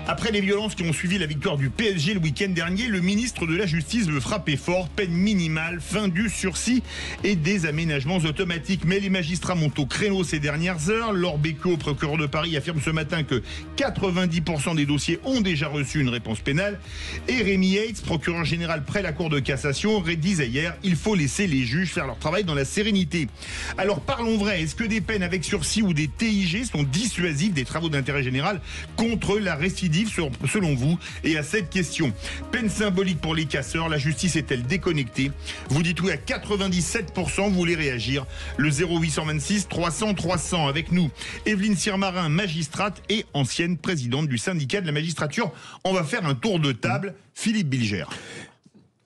Après les violences qui ont suivi la victoire du PSG le week-end dernier, le ministre de la Justice veut frapper fort, peine minimale, fin du sursis et des aménagements automatiques. Mais les magistrats montent au créneau ces dernières heures. Laure Becquot, procureur de Paris, affirme ce matin que 90% des dossiers ont déjà reçu une réponse pénale. Et Rémi Yates, procureur général près la Cour de cassation, disait hier, il faut laisser les juges faire leur travail dans la sérénité. Alors parlons vrai, est-ce que des peines avec sursis ou des TIG sont dissuasives des travaux d'intérêt général contre la récidive selon vous? Et à cette question, peine symbolique pour les casseurs, la justice est-elle déconnectée? Vous dites oui à 97%, vous voulez réagir. Le 0826 300 300 avec nous. Evelyne Sirmarin, magistrate et ancienne présidente du syndicat de la magistrature. On va faire un tour de table. Philippe Bilger.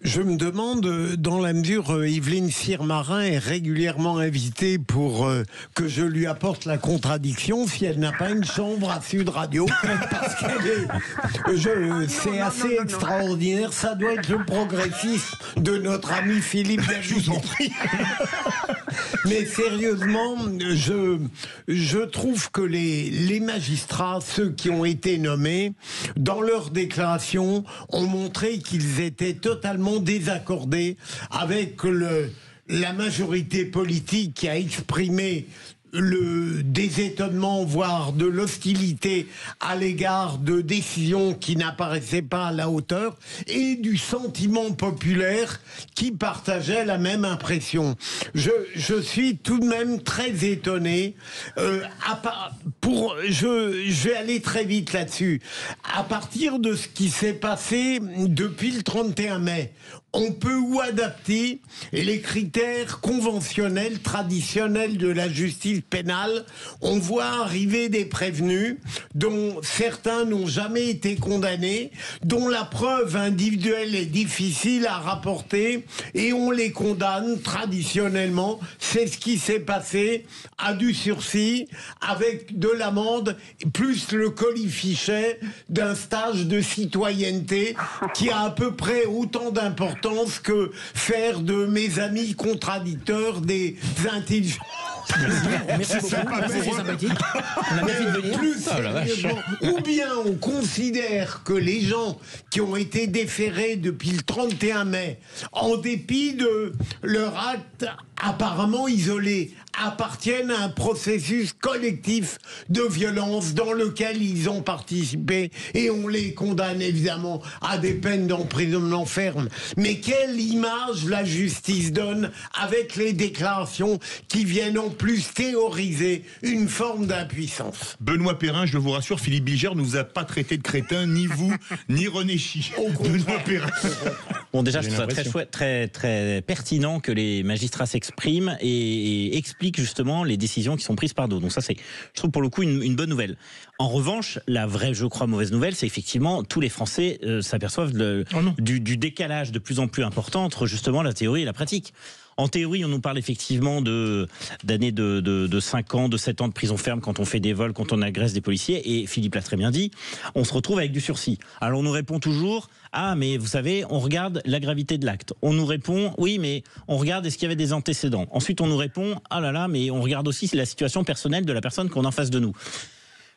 Je me demande, dans la mesure où Evelyne Sirmarin est régulièrement invitée pour que je lui apporte la contradiction, si elle n'a pas une chambre à Sud Radio, parce qu'elle est... c'est assez extraordinaire, ça doit être le progressisme de notre ami Philippe David. Je vous en prie. Mais sérieusement, je trouve que les magistrats, ceux qui ont été nommés, dans leur déclaration, ont montré qu'ils étaient totalement désaccordés avec la majorité politique qui a exprimé le désétonnement, voire de l'hostilité à l'égard de décisions qui n'apparaissaient pas à la hauteur, et du sentiment populaire qui partageait la même impression. Je suis tout de même très étonné. Je vais aller très vite là-dessus. À partir de ce qui s'est passé depuis le 31 mai, on peut ou adapter les critères conventionnels, traditionnels de la justice pénale. On voit arriver des prévenus dont certains n'ont jamais été condamnés, dont la preuve individuelle est difficile à rapporter, et on les condamne traditionnellement. C'est ce qui s'est passé à du sursis avec de l'amende plus le colifichet d'un stage de citoyenneté qui a à peu près autant d'importance que faire de mes amis contradicteurs des intelligents. Merci beaucoup, c'est sympathique. On a bien fait de venir. Plus sérieusement, ou bien on considère que les gens qui ont été déférés depuis le 31 mai, en dépit de leur acte apparemment isolé, appartiennent à un processus collectif de violence dans lequel ils ont participé, et on les condamne évidemment à des peines d'emprisonnement ferme. Mais quelle image la justice donne avec les déclarations qui viennent en plus théoriser une forme d'impuissance. Benoît Perrin, je vous rassure, Philippe Bilger ne vous a pas traité de crétin, ni vous, ni René Chi. Benoît Perrin. Bon, déjà, je trouve ça très chouette, très pertinent que les magistrats s'expriment et expliquent justement les décisions qui sont prises par d'autres. Donc ça, c'est, je trouve pour le coup une bonne nouvelle. En revanche, la vraie, je crois, mauvaise nouvelle, c'est effectivement tous les Français s'aperçoivent du décalage de plus en plus important entre justement la théorie et la pratique. En théorie, on nous parle effectivement d'années de 5 ans, de 7 ans de prison ferme quand on fait des vols, quand on agresse des policiers. Et Philippe l'a très bien dit, on se retrouve avec du sursis. Alors on nous répond toujours, ah mais vous savez, on regarde la gravité de l'acte. On nous répond, oui mais on regarde est-ce qu'il y avait des antécédents. Ensuite on nous répond, ah là là, mais on regarde aussi la situation personnelle de la personne qu'on a en face de nous.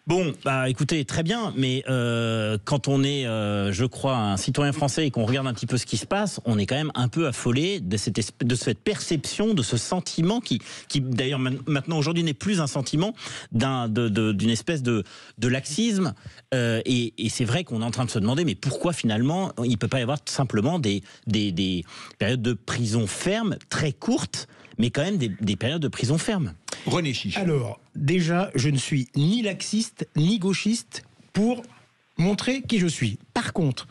Bon, bah écoutez, très bien, mais quand on est, je crois, un citoyen français et qu'on regarde un petit peu ce qui se passe, on est quand même un peu affolé de cette perception, de ce sentiment qui d'ailleurs maintenant aujourd'hui n'est plus un sentiment d'une espèce de laxisme. Et c'est vrai qu'on est en train de se demander, mais pourquoi finalement il peut pas y avoir simplement des périodes de prison ferme très courtes, mais quand même des périodes de prison ferme. René Chiche. Alors, déjà, je ne suis ni laxiste, ni gauchiste pour montrer qui je suis. Par contre,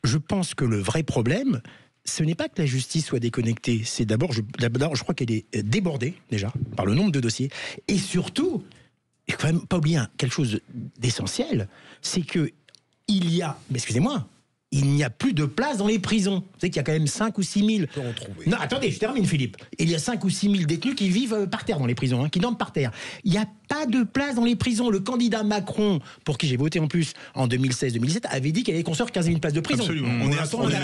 je pense que le vrai problème, ce n'est pas que la justice soit déconnectée. C'est d'abord, je crois qu'elle est débordée, déjà, par le nombre de dossiers. Et surtout, il ne faut quand même pas oublier quelque chose d'essentiel, c'est que il y a, mais excusez-moi, il n'y a plus de place dans les prisons. Vous savez qu'il y a quand même 5 ou 6 000... Non, attendez, je termine, Philippe. Il y a 5 ou 6 000 détenus qui vivent par terre dans les prisons, qui dorment par terre. Il y a pas de place dans les prisons. Le candidat Macron, pour qui j'ai voté en plus en 2016-2017, avait dit qu'il allait construire 15 000 places de prison. Absolument. On est à 3 000.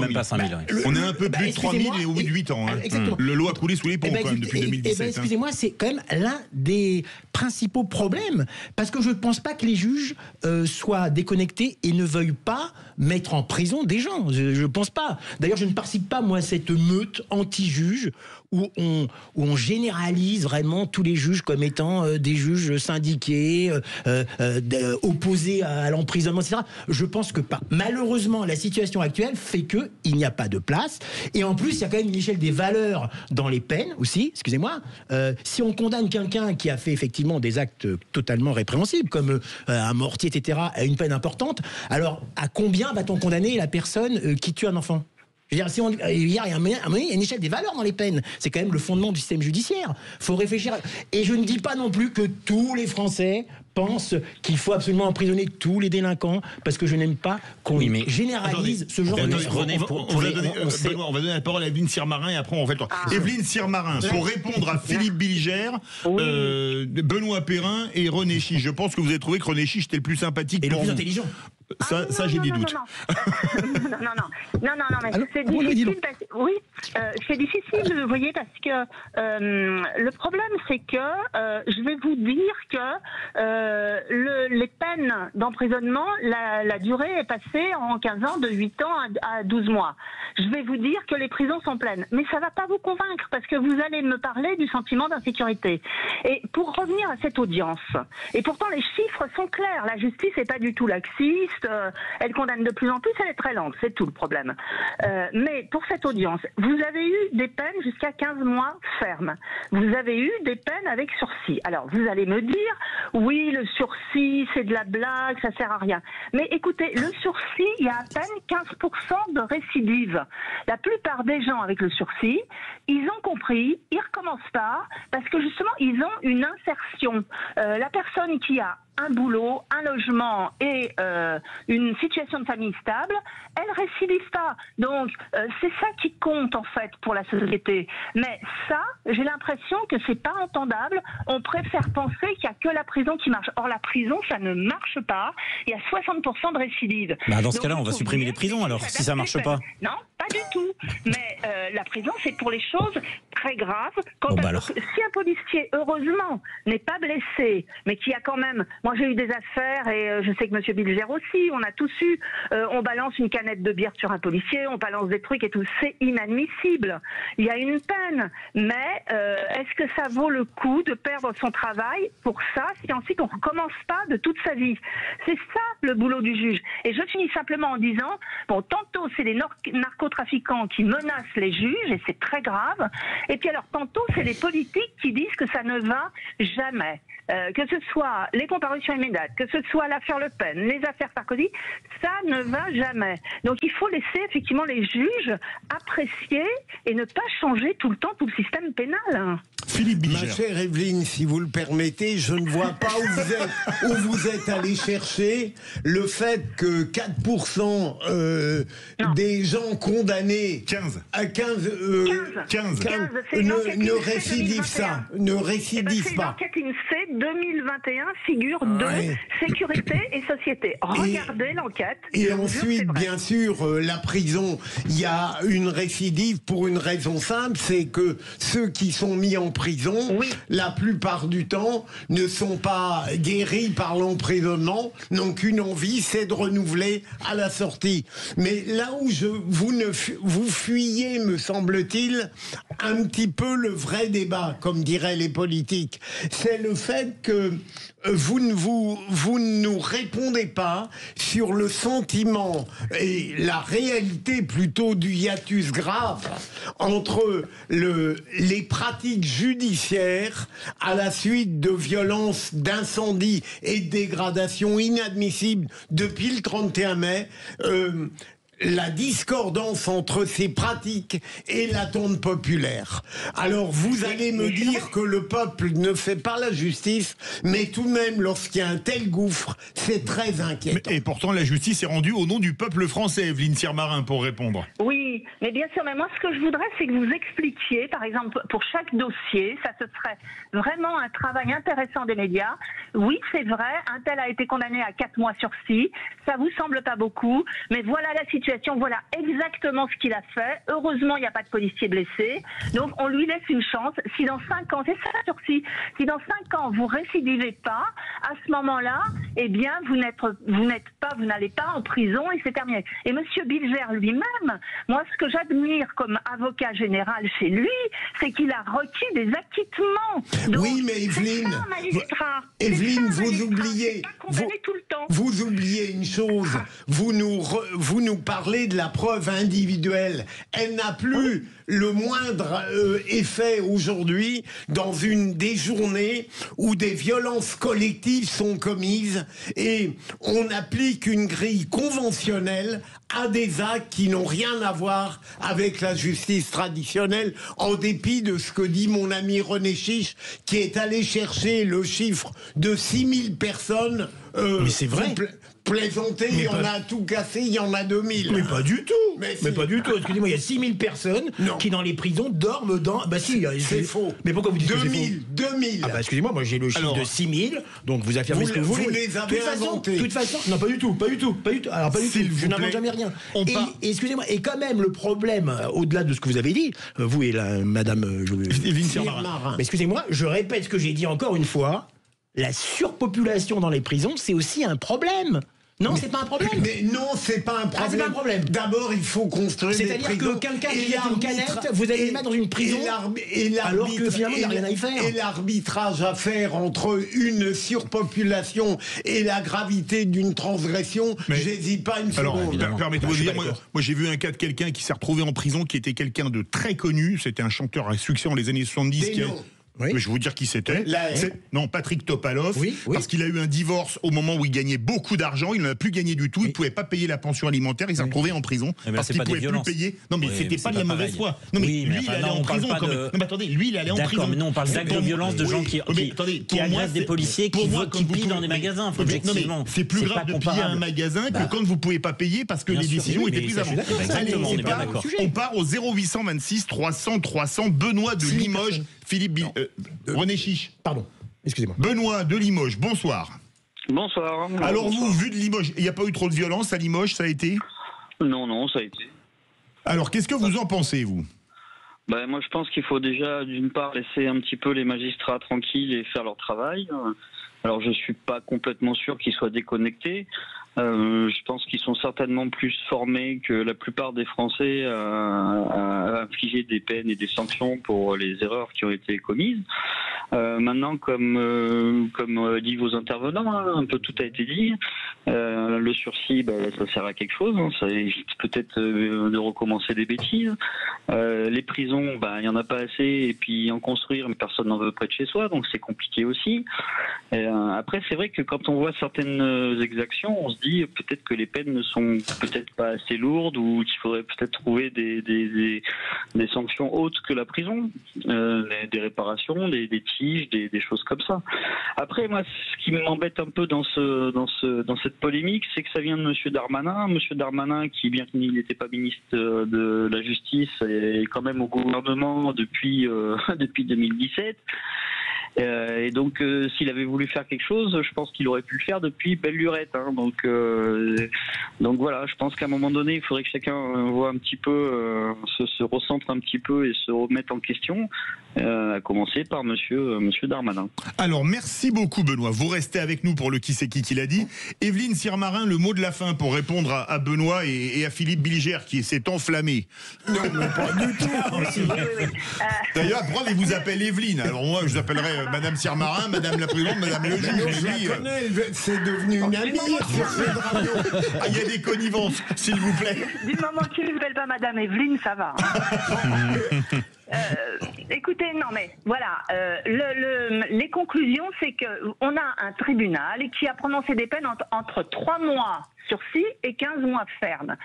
Même pas 5 000. On est un peu plus de 3 000 et au bout de 8 ans. Exactement. Le lot a coulé sous les ponts quand même depuis 2017. Excusez-moi, c'est quand même l'un des principaux problèmes, parce que je ne pense pas que les juges soient déconnectés et ne veuillent pas mettre en prison des gens. Je ne pense pas. D'ailleurs, je ne participe pas, moi, à cette meute anti-juge où on généralise vraiment tous les juges comme étant des juges syndiqués, opposés à l'emprisonnement, etc. Je pense que pas. Malheureusement, la situation actuelle fait qu'il n'y a pas de place. Et en plus, il y a quand même une échelle des valeurs dans les peines aussi, excusez-moi. Si on condamne quelqu'un qui a fait effectivement des actes totalement répréhensibles, comme un mortier, etc., à une peine importante, alors à combien va-t-on condamner la personne qui tue un enfant ? Je veux dire, il y a une échelle des valeurs dans les peines. C'est quand même le fondement du système judiciaire. Il faut réfléchir. Et je ne dis pas non plus que tous les Français pensent qu'il faut absolument emprisonner tous les délinquants, parce que je n'aime pas qu'on généralise ce genre de choses. On va donner la parole à Evelyne Sirmarin et après on fait le tour. Evelyne Sirmarin, pour répondre à Philippe Bilger, Benoît Perrin et René Chiche. Je pense que vous avez trouvé que René Chiche était le plus sympathique et pour le plus vous. intelligent. Ça j'ai des doutes. Non, mais c'est difficile. C'est difficile, vous voyez, parce que le problème, c'est que je vais vous dire que les peines d'emprisonnement, la durée est passée en 15 ans de 8 ans à 12 mois. Je vais vous dire que les prisons sont pleines. Mais ça ne va pas vous convaincre, parce que vous allez me parler du sentiment d'insécurité. Et pour revenir à cette audience, et pourtant les chiffres sont clairs, la justice n'est pas du tout laxiste, elle condamne de plus en plus, elle est très lente, c'est tout le problème. Mais pour cette audience, vous avez eu des peines jusqu'à 15 mois fermes. Vous avez eu des peines avec sursis. Alors, vous allez me dire, oui, le sursis, c'est de la blague, ça sert à rien. Mais écoutez, le sursis, il y a à peine 15% de récidive. La plupart des gens avec le sursis, ils ont compris, ils recommencent pas, parce que justement, ils ont une insertion. La personne qui a un boulot, un logement et une situation de famille stable, elle récidive pas. Donc, c'est ça qui compte, en fait, pour la société. Mais ça, j'ai l'impression que c'est pas entendable. On préfère penser qu'il y a que la prison qui marche. Or, la prison, ça ne marche pas. Il y a 60% de récidive. Dans ce cas-là, on va supprimer les prisons, alors, si ça marche pas. Non, pas du tout. Mais la prison, c'est pour les choses très graves. Si un policier, heureusement, n'est pas blessé, mais qui a quand même... Moi, j'ai eu des affaires, et je sais que M. Bilger aussi, on a tous eu... on balance une canette de bière sur un policier, on balance des trucs et tout. C'est inadmissible. Il y a une peine. Mais est-ce que ça vaut le coup de perdre son travail pour ça, si ensuite on ne recommence pas de toute sa vie? C'est ça, le boulot du juge. Et je finis simplement en disant, bon, tantôt, c'est les narcotrafiquants qui menacent les juges, et c'est très grave. Et puis alors, tantôt, c'est les politiques qui disent que ça ne va jamais. Que ce soit les comparutions immédiates, que ce soit l'affaire Le Pen, les affaires Sarkozy, ça ne va jamais. Donc il faut laisser effectivement les juges apprécier et ne pas changer tout le temps tout le système pénal. Philippe Bilger. Ma chère Evelyne, si vous le permettez, je ne vois pas où vous êtes allé chercher le fait que 4% des gens condamnés 15 ne récidivent pas. C'est l'enquête INSEE 2021, figure 2, sécurité et société. Regardez l'enquête. Et ensuite, bien sûr, la prison, il y a une récidive pour une raison simple, c'est que ceux qui sont mis en prison, la plupart du temps, ne sont pas guéris par l'emprisonnement, n'ont qu'une envie, c'est de renouveler à la sortie. Mais là où vous fuyez, me semble-t-il, un petit peu le vrai débat, comme diraient les politiques, c'est le fait que vous ne nous répondez pas sur le sentiment et la réalité plutôt du hiatus grave entre les pratiques judiciaires à la suite de violences, d'incendies et de dégradations inadmissibles depuis le 31 mai. la discordance entre ces pratiques et l'attente populaire. Alors vous allez me dire que le peuple ne fait pas la justice, mais tout de même, lorsqu'il y a un tel gouffre, c'est très inquiétant. Et pourtant, la justice est rendue au nom du peuple français, Evelyne Sirmarin, pour répondre. Oui, mais bien sûr, mais moi ce que je voudrais, c'est que vous expliquiez, par exemple, pour chaque dossier, ça ce serait vraiment un travail intéressant des médias. Oui, c'est vrai, un tel a été condamné à 4 mois sursis, ça vous semble pas beaucoup, mais voilà la situation, voilà exactement ce qu'il a fait. Heureusement, il n'y a pas de policier blessé, donc on lui laisse une chance. Si dans 5 ans, c'est ça la sursis, si dans 5 ans vous récidivez pas, à ce moment-là, eh bien, vous n'allez pas en prison et c'est terminé. Et Monsieur Bilger lui-même, moi, ce que j'admire comme avocat général chez lui, c'est qu'il a requis des acquittements. Donc, oui, mais Evelyne, vous oubliez une chose. Vous nous parlez de la preuve individuelle. Elle n'a plus le moindre effet aujourd'hui dans des journées où des violences collectives sont commises et on applique une grille conventionnelle à des actes qui n'ont rien à voir avec la justice traditionnelle, en dépit de ce que dit mon ami René Chiche, qui est allé chercher le chiffre de 6000 personnes. Mais c'est vrai. Plaisanter, il y en a tout cassé, il y en a 2000. Mais pas du tout. Mais pas du tout. Excusez-moi, il y a 6000 personnes qui dans les prisons dorment dans. Bah si, c'est faux. Mais pourquoi vous dites 2000, 2000. Ah bah excusez-moi, moi j'ai le chiffre de 6000, donc vous affirmez ce que vous voulez. Vous les avez inventés. De toute façon, non pas du tout. Alors pas du tout. Je n'invente jamais rien. Et excusez-moi, et quand même le problème, au-delà de ce que vous avez dit, vous et Madame Evelyne Sirmarin. Mais excusez-moi, je répète ce que j'ai dit encore une fois. La surpopulation dans les prisons, c'est aussi un problème. Non, c'est pas un problème. Mais non, c'est pas un problème. Ah, c'est pas un problème. D'abord, il faut construire des prisons. C'est-à-dire que quelqu'un qui jette une canette, vous allez le mettre dans une prison, alors que finalement, il n'y a rien à y faire. Et l'arbitrage à faire entre une surpopulation et la gravité d'une transgression, j'hésite pas une seconde. Alors, permettez-moi de dire, moi j'ai vu un cas de quelqu'un qui s'est retrouvé en prison, qui était quelqu'un de très connu, c'était un chanteur à succès dans les années 70. Oui. Mais je vais vous dire qui c'était. Non, Patrick Topalov. Oui. Parce qu'il a eu un divorce au moment où il gagnait beaucoup d'argent. Il n'en a plus gagné du tout. Il ne pouvait pas payer la pension alimentaire. Il s'est retrouvé en prison parce qu'il ne pouvait plus payer. Non, mais c'était pas de la mauvaise foi. Non, mais lui, il allait en prison quand même. Non, mais attendez, lui, il allait en prison. Mais non, on parle d'actes de violence de gens qui agressent des policiers, qui pillent dans des magasins. Objectivement, c'est plus grave de piller un magasin que quand vous ne pouvez pas payer parce que les décisions étaient prises avant. Exactement, on est bien d'accord. On part au 0826 300 300. Benoît de Limoges. René Chiche. Pardon, excusez-moi. Benoît de Limoges, bonsoir. Bonsoir. Alors vous, vu de Limoges, il n'y a pas eu trop de violence à Limoges, ça a été? Non, ça a été. Alors qu'est-ce que vous en pensez, vous? Moi je pense qu'il faut déjà d'une part laisser un petit peu les magistrats tranquilles et faire leur travail. Alors je suis pas complètement sûr qu'ils soient déconnectés. Je pense qu'ils sont certainement plus formés que la plupart des Français à infliger des peines et des sanctions pour les erreurs qui ont été commises. Maintenant, comme dit vos intervenants, un peu tout a été dit. Le sursis, ça sert à quelque chose. Ça évite peut-être de recommencer des bêtises. Les prisons, il y en a pas assez. Et puis en construire, mais personne n'en veut près de chez soi, donc c'est compliqué aussi. Après, c'est vrai que quand on voit certaines exactions, on se dit peut-être que les peines ne sont peut-être pas assez lourdes ou qu'il faudrait peut-être trouver des sanctions autres que la prison, des réparations, des tiges, des choses comme ça. Après, moi, ce qui m'embête un peu dans cette polémique, c'est que ça vient de Monsieur Darmanin. Monsieur Darmanin, qui, bien qu'il n'était pas ministre de la Justice, est quand même au gouvernement depuis 2017. Et donc, s'il avait voulu faire quelque chose, je pense qu'il aurait pu le faire depuis belle lurette. Donc voilà, je pense qu'à un moment donné, il faudrait que chacun voit un petit peu, se recentre un petit peu et se remette en question, à commencer par Monsieur Darmanin. Alors, merci beaucoup, Benoît. Vous restez avec nous pour le qui c'est qui l'a dit. Evelyne Sirmarin, le mot de la fin pour répondre à Benoît et à Philippe Bilger qui s'est enflammé. Non, mais pas du tout. D'ailleurs, pourquoi il vous appelle Evelyne? Alors moi, je vous appellerai Madame Sirmarin, Madame la Présidente, Madame le juge. C'est devenu une amie sur cette radio. Ah, il y a des connivences, s'il vous plaît. Du moment qu'il ne m'appelle pas Madame Evelyne, ça va. Écoutez, non mais voilà, les conclusions, c'est qu'on a un tribunal qui a prononcé des peines entre 3 mois sursis et 15 mois ferme.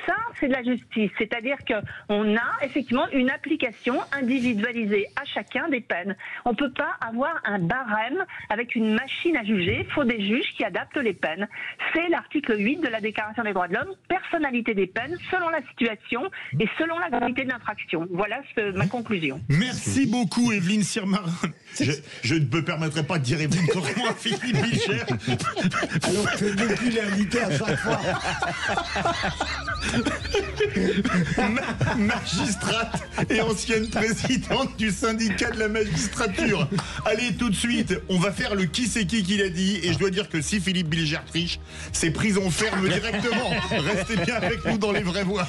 Ça, c'est de la justice, c'est-à-dire qu'on a effectivement une application individualisée à chacun des peines. On ne peut pas avoir un barème avec une machine à juger, il faut des juges qui adaptent les peines. C'est l'article 8 de la Déclaration des droits de l'homme, personnalité des peines selon la situation et selon la gravité de l'infraction. Voilà ma conclusion. Merci beaucoup Evelyne Sirmarin. Je ne me permettrai pas de dire Evelyne contrairement à Philippe Bilger. Alors que depuis l'invité à chaque fois. Magistrate et ancienne présidente du syndicat de la magistrature. Allez, tout de suite, on va faire le qui c'est qui l'a dit. Et je dois dire que si Philippe Bilger triche, c'est prison ferme directement. Restez bien avec nous dans Les Vraies Voix.